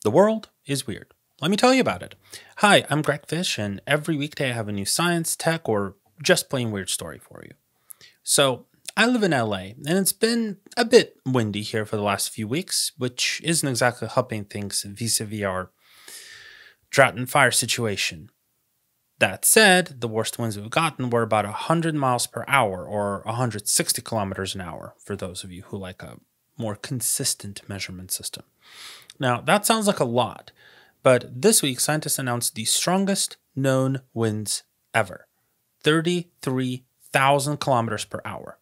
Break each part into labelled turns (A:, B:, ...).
A: The world is weird. Let me tell you about it. Hi, I'm Greg Fish, and every weekday I have a new science, tech, or just plain weird story for you. So, I live in LA, and it's been a bit windy here for the last few weeks, which isn't exactly helping things vis a vis our drought and fire situation. That said, the worst winds we've gotten were about 100 miles per hour, or 160 kilometers an hour, for those of you who like a more consistent measurement system. Now, that sounds like a lot, but this week scientists announced the strongest known winds ever, 33,000 kilometers per hour.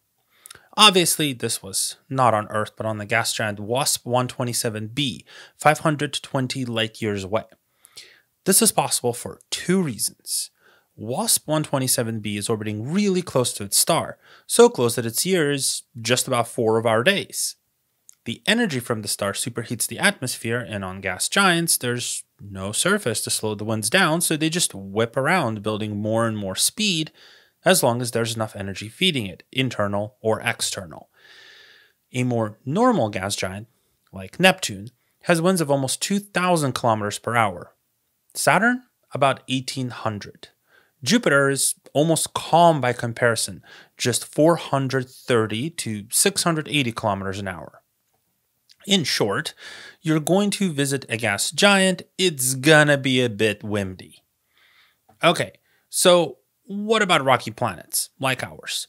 A: Obviously, this was not on Earth, but on the gas giant WASP 127b, 520 light years away. This is possible for two reasons. WASP 127b is orbiting really close to its star, so close that its year is just about 4 of our days. The energy from the star superheats the atmosphere, and on gas giants, there's no surface to slow the winds down, so they just whip around, building more and more speed as long as there's enough energy feeding it, internal or external. A more normal gas giant, like Neptune, has winds of almost 2,000 kilometers per hour. Saturn, about 1,800. Jupiter is almost calm by comparison, just 430 to 680 kilometers an hour. In short, you're going to visit a gas giant, it's gonna be a bit windy. Okay, so what about rocky planets like ours?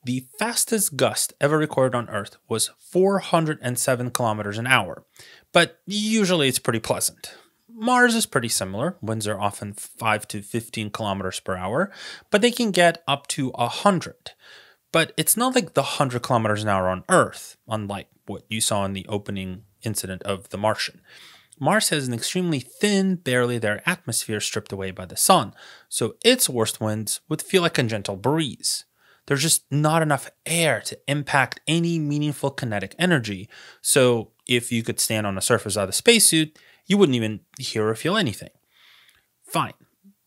A: The fastest gust ever recorded on Earth was 407 kilometers an hour, but usually it's pretty pleasant. Mars is pretty similar. Winds are often 5 to 15 kilometers per hour, but they can get up to 100. But it's not like the 100 kilometers an hour on Earth, unlike what you saw in the opening incident of The Martian. Mars has an extremely thin, barely there atmosphere stripped away by the sun, so its worst winds would feel like a gentle breeze. There's just not enough air to impact any meaningful kinetic energy, so if you could stand on the surface of the spacesuit, you wouldn't even hear or feel anything. Fine.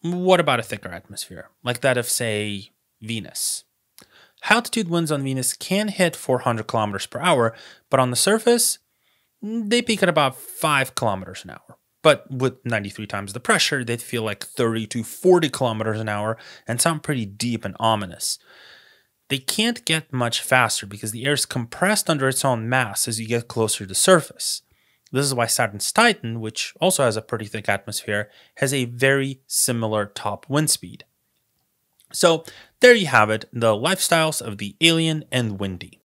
A: What about a thicker atmosphere, like that of, say, Venus? High-altitude winds on Venus can hit 400 kilometers per hour, but on the surface, they peak at about 5 kilometers an hour. But with 93 times the pressure, they'd feel like 30 to 40 kilometers an hour and sound pretty deep and ominous. They can't get much faster because the air is compressed under its own mass as you get closer to the surface. This is why Saturn's Titan, which also has a pretty thick atmosphere, has a very similar top wind speed. So there you have it, the lifestyles of the alien and windy.